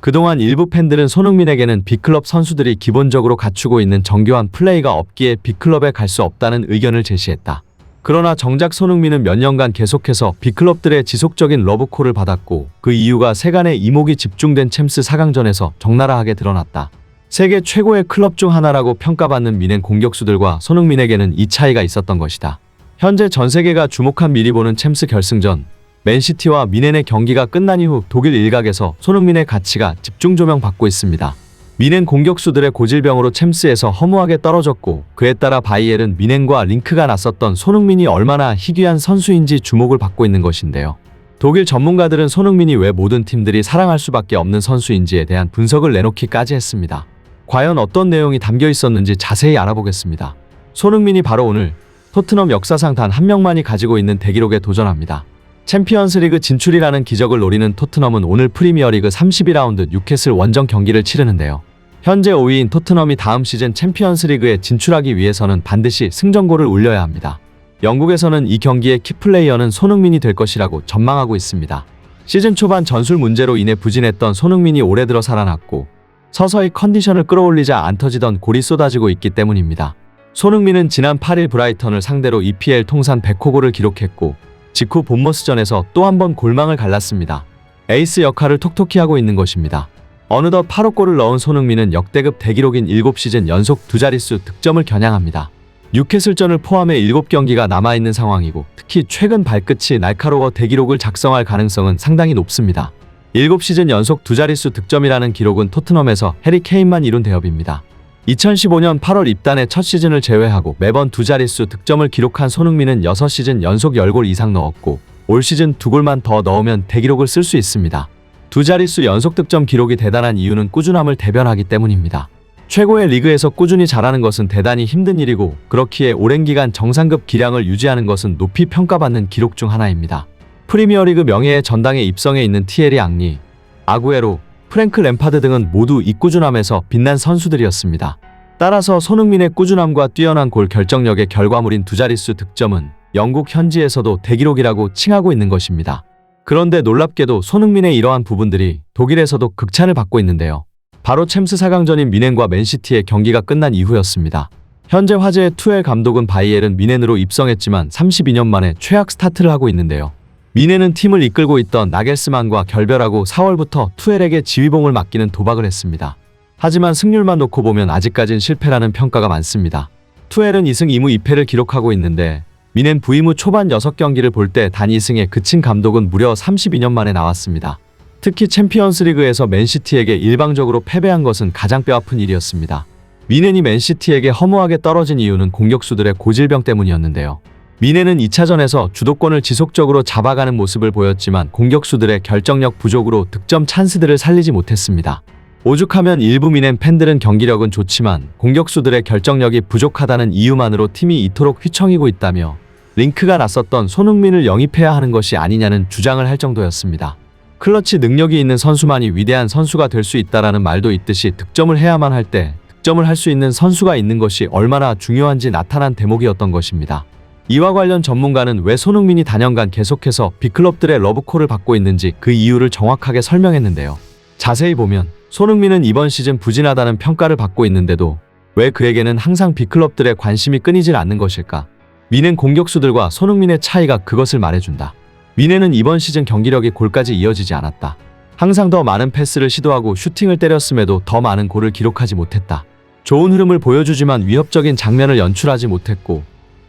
그동안 일부 팬들은 손흥민에게는 B클럽 선수들이 기본적으로 갖추고 있는 정교한 플레이가 없기에 B클럽에 갈 수 없다는 의견을 제시했다. 그러나 정작 손흥민은 몇 년간 계속해서 B클럽들의 지속적인 러브콜을 받았고 그 이유가 세간의 이목이 집중된 챔스 4강전에서 적나라하게 드러났다. 세계 최고의 클럽 중 하나라고 평가받는 미넨 공격수들과 손흥민에게는 이 차이가 있었던 것이다. 현재 전 세계가 주목한 미리 보는 챔스 결승전, 맨시티와 미넨의 경기가 끝난 이후 독일 일각에서 손흥민의 가치가 집중 조명받고 있습니다. 미넨 공격수들의 고질병으로 챔스에서 허무하게 떨어졌고 그에 따라 바이에른 미넨과 링크가 났었던 손흥민이 얼마나 희귀한 선수인지 주목을 받고 있는 것인데요. 독일 전문가들은 손흥민이 왜 모든 팀들이 사랑할 수밖에 없는 선수인지에 대한 분석을 내놓기까지 했습니다. 과연 어떤 내용이 담겨 있었는지 자세히 알아보겠습니다. 손흥민이 바로 오늘 토트넘 역사상 단 한 명만이 가지고 있는 대기록에 도전합니다. 챔피언스리그 진출이라는 기적을 노리는 토트넘은 오늘 프리미어리그 32라운드 뉴캐슬 원정 경기를 치르는데요. 현재 5위인 토트넘이 다음 시즌 챔피언스리그에 진출하기 위해서는 반드시 승전골을 올려야 합니다. 영국에서는 이 경기의 키플레이어는 손흥민이 될 것이라고 전망하고 있습니다. 시즌 초반 전술 문제로 인해 부진했던 손흥민이 올해 들어 살아났고 서서히 컨디션을 끌어올리자 안 터지던 골이 쏟아지고 있기 때문입니다. 손흥민은 지난 8일 브라이턴을 상대로 EPL 통산 100호골을 기록했고 직후 본머스전에서 또 한 번 골망을 갈랐습니다. 에이스 역할을 톡톡히 하고 있는 것입니다. 어느덧 8호 골을 넣은 손흥민은 역대급 대기록인 7시즌 연속 두 자릿수 득점을 겨냥합니다. 뉴캐슬전을 포함해 7경기가 남아있는 상황이고 특히 최근 발끝이 날카로워 대기록을 작성할 가능성은 상당히 높습니다. 7시즌 연속 두 자릿수 득점이라는 기록은 토트넘에서 해리 케인만 이룬 대업입니다. 2015년 8월 입단의 첫 시즌을 제외하고 매번 두 자릿수 득점을 기록한 손흥민은 6시즌 연속 10골 이상 넣었고 올 시즌 2골만 더 넣으면 대기록을 쓸 수 있습니다. 두 자릿수 연속 득점 기록이 대단한 이유는 꾸준함을 대변하기 때문입니다. 최고의 리그에서 꾸준히 잘하는 것은 대단히 힘든 일이고 그렇기에 오랜 기간 정상급 기량을 유지하는 것은 높이 평가받는 기록 중 하나입니다. 프리미어리그 명예의 전당에 입성해 있는 티에리 앙리, 아구에로, 프랭크 램파드 등은 모두 이 꾸준함에서 빛난 선수들이었습니다. 따라서 손흥민의 꾸준함과 뛰어난 골 결정력의 결과물인 두 자릿수 득점은 영국 현지에서도 대기록이라고 칭하고 있는 것입니다. 그런데 놀랍게도 손흥민의 이러한 부분들이 독일에서도 극찬을 받고 있는데요. 바로 챔스 4강전인 미넨과 맨시티의 경기가 끝난 이후였습니다. 현재 화제의 투엘 감독은 바이에른 미넨으로 입성했지만 32년 만에 최악 스타트를 하고 있는데요. 미넨은 팀을 이끌고 있던 나겔스만과 결별하고 4월부터 투엘에게 지휘봉을 맡기는 도박을 했습니다. 하지만 승률만 놓고 보면 아직까진 실패라는 평가가 많습니다. 투엘은 2승 2무 2패를 기록하고 있는데 미넨 부임 후 초반 6경기를 볼 때 단 2승에 그친 감독은 무려 32년 만에 나왔습니다. 특히 챔피언스리그에서 맨시티에게 일방적으로 패배한 것은 가장 뼈아픈 일이었습니다. 미넨이 맨시티에게 허무하게 떨어진 이유는 공격수들의 고질병 때문이었는데요. 미넨은 2차전에서 주도권을 지속적으로 잡아가는 모습을 보였지만 공격수들의 결정력 부족으로 득점 찬스들을 살리지 못했습니다. 오죽하면 일부 미넨 팬들은 경기력은 좋지만 공격수들의 결정력이 부족하다는 이유만으로 팀이 이토록 휘청이고 있다며 링크가 났었던 손흥민을 영입해야 하는 것이 아니냐는 주장을 할 정도였습니다. 클러치 능력이 있는 선수만이 위대한 선수가 될 수 있다라는 말도 있듯이 득점을 해야만 할 때 득점을 할 수 있는 선수가 있는 것이 얼마나 중요한지 나타난 대목이었던 것입니다. 이와 관련 전문가는 왜 손흥민이 단연간 계속해서 B클럽들의 러브콜을 받고 있는지 그 이유를 정확하게 설명했는데요. 자세히 보면 손흥민은 이번 시즌 부진하다는 평가를 받고 있는데도 왜 그에게는 항상 B클럽들의 관심이 끊이질 않는 것일까? 미넨 공격수들과 손흥민의 차이가 그것을 말해준다. 미넨은 이번 시즌 경기력이 골까지 이어지지 않았다. 항상 더 많은 패스를 시도하고 슈팅을 때렸음에도 더 많은 골을 기록하지 못했다. 좋은 흐름을 보여주지만 위협적인 장면을 연출하지 못했고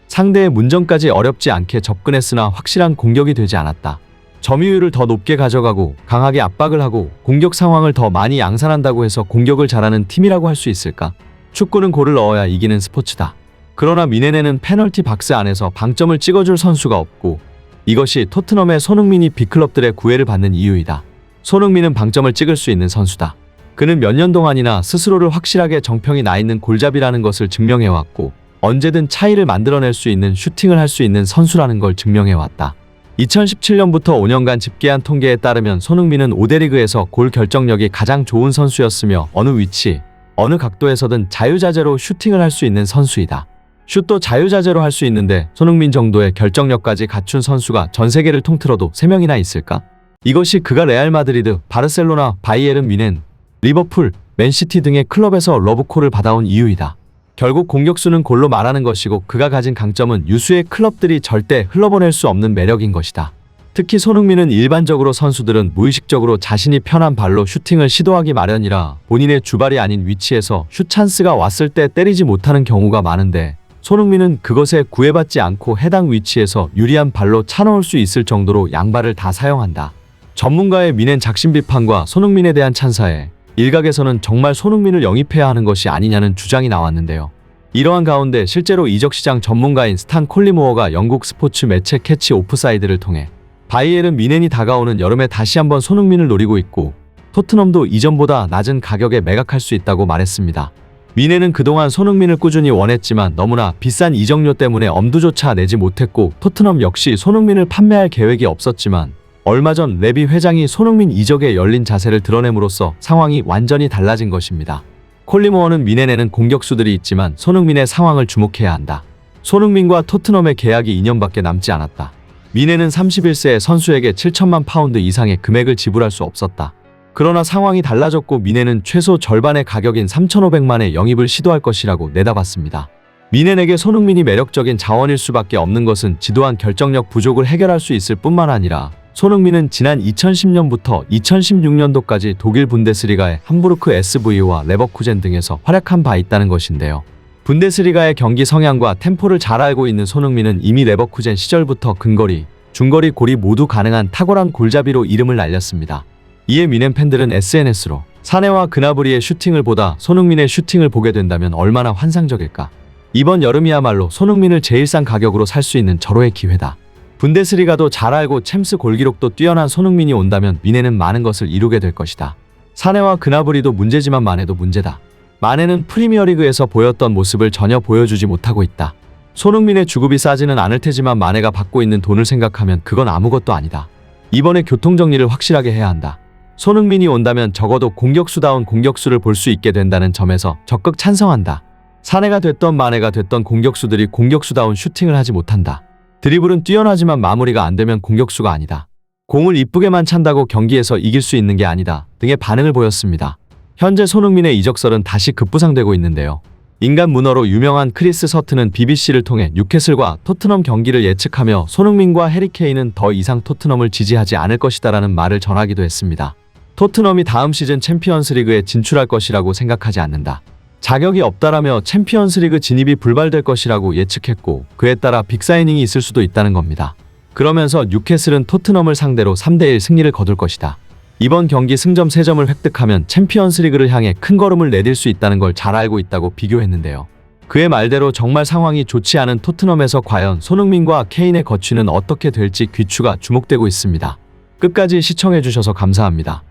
상대의 문전까지 어렵지 않게 접근했으나 확실한 공격이 되지 않았다. 점유율을 더 높게 가져가고 강하게 압박을 하고 공격 상황을 더 많이 양산한다고 해서 공격을 잘하는 팀이라고 할 수 있을까? 축구는 골을 넣어야 이기는 스포츠다. 그러나 미넨에는 페널티 박스 안에서 방점을 찍어줄 선수가 없고 이것이 토트넘의 손흥민이 B클럽들의 구애를 받는 이유이다. 손흥민은 방점을 찍을 수 있는 선수다. 그는 몇 년 동안이나 스스로를 확실하게 정평이 나 있는 골잡이라는 것을 증명해왔고 언제든 차이를 만들어낼 수 있는 슈팅을 할 수 있는 선수라는 걸 증명해왔다. 2017년부터 5년간 집계한 통계에 따르면 손흥민은 5대 리그에서 골 결정력이 가장 좋은 선수였으며 어느 위치, 어느 각도에서든 자유자재로 슈팅을 할 수 있는 선수이다. 슛도 자유자재로 할 수 있는데 손흥민 정도의 결정력까지 갖춘 선수가 전 세계를 통틀어도 3명이나 있을까? 이것이 그가 레알 마드리드, 바르셀로나, 바이에른 뮌헨, 리버풀, 맨시티 등의 클럽에서 러브콜을 받아온 이유이다. 결국 공격수는 골로 말하는 것이고 그가 가진 강점은 유수의 클럽들이 절대 흘러보낼 수 없는 매력인 것이다. 특히 손흥민은 일반적으로 선수들은 무의식적으로 자신이 편한 발로 슈팅을 시도하기 마련이라 본인의 주발이 아닌 위치에서 슛 찬스가 왔을 때 때리지 못하는 경우가 많은데 손흥민은 그것에 구애받지 않고 해당 위치에서 유리한 발로 차넣을 수 있을 정도로 양발을 다 사용한다. 전문가의 뮌헨 작심 비판과 손흥민에 대한 찬사에 일각에서는 정말 손흥민을 영입해야 하는 것이 아니냐는 주장이 나왔는데요. 이러한 가운데 실제로 이적시장 전문가인 스탄 콜리모어가 영국 스포츠 매체 캐치 오프사이드를 통해 바이에른 뮌헨이 다가오는 여름에 다시 한번 손흥민을 노리고 있고 토트넘도 이전보다 낮은 가격에 매각할 수 있다고 말했습니다. 뮌헨은 그동안 손흥민을 꾸준히 원했지만 너무나 비싼 이적료 때문에 엄두조차 내지 못했고 토트넘 역시 손흥민을 판매할 계획이 없었지만 얼마 전 레비 회장이 손흥민 이적에 열린 자세를 드러냄으로써 상황이 완전히 달라진 것입니다. 콜리모어는 뮌헨에는 공격수들이 있지만 손흥민의 상황을 주목해야 한다. 손흥민과 토트넘의 계약이 2년밖에 남지 않았다. 뮌헨은 31세의 선수에게 7천만 파운드 이상의 금액을 지불할 수 없었다. 그러나 상황이 달라졌고 뮌헨은 최소 절반의 가격인 3,500만의 영입을 시도할 것이라고 내다봤습니다. 뮌헨에게 손흥민이 매력적인 자원일 수밖에 없는 것은 지도한 결정력 부족을 해결할 수 있을 뿐만 아니라 손흥민은 지난 2010년부터 2016년도까지 독일 분데스리가의 함부르크 SV와 레버쿠젠 등에서 활약한 바 있다는 것인데요. 분데스리가의 경기 성향과 템포를 잘 알고 있는 손흥민은 이미 레버쿠젠 시절부터 근거리, 중거리 골이 모두 가능한 탁월한 골잡이로 이름을 날렸습니다. 이에 뮌헨 팬들은 SNS로 사네와 그나브리의 슈팅을 보다 손흥민의 슈팅을 보게 된다면 얼마나 환상적일까. 이번 여름이야말로 손흥민을 제일 싼 가격으로 살 수 있는 절호의 기회다. 분데스리가도 잘 알고 챔스 골기록도 뛰어난 손흥민이 온다면 뮌헨은 많은 것을 이루게 될 것이다. 사네와 그나브리도 문제지만 마네도 문제다. 마네는 프리미어리그에서 보였던 모습을 전혀 보여주지 못하고 있다. 손흥민의 주급이 싸지는 않을 테지만 마네가 받고 있는 돈을 생각하면 그건 아무것도 아니다. 이번에 교통정리를 확실하게 해야 한다. 손흥민이 온다면 적어도 공격수다운 공격수를 볼 수 있게 된다는 점에서 적극 찬성한다. 사네가 됐던 마네가 됐던 공격수들이 공격수다운 슈팅을 하지 못한다. 드리블은 뛰어나지만 마무리가 안 되면 공격수가 아니다. 공을 이쁘게만 찬다고 경기에서 이길 수 있는 게 아니다. 등의 반응을 보였습니다. 현재 손흥민의 이적설은 다시 급부상되고 있는데요. 인간 문어로 유명한 크리스 서튼은 BBC를 통해 뉴캐슬과 토트넘 경기를 예측하며 손흥민과 해리케인은 더 이상 토트넘을 지지하지 않을 것이다라는 말을 전하기도 했습니다. 토트넘이 다음 시즌 챔피언스리그에 진출할 것이라고 생각하지 않는다. 자격이 없다라며 챔피언스리그 진입이 불발될 것이라고 예측했고 그에 따라 빅사이닝이 있을 수도 있다는 겁니다. 그러면서 뉴캐슬은 토트넘을 상대로 3대1 승리를 거둘 것이다. 이번 경기 승점 3점을 획득하면 챔피언스리그를 향해 큰 걸음을 내딜 수 있다는 걸 잘 알고 있다고 비교했는데요. 그의 말대로 정말 상황이 좋지 않은 토트넘에서 과연 손흥민과 케인의 거취는 어떻게 될지 귀추가 주목되고 있습니다. 끝까지 시청해주셔서 감사합니다.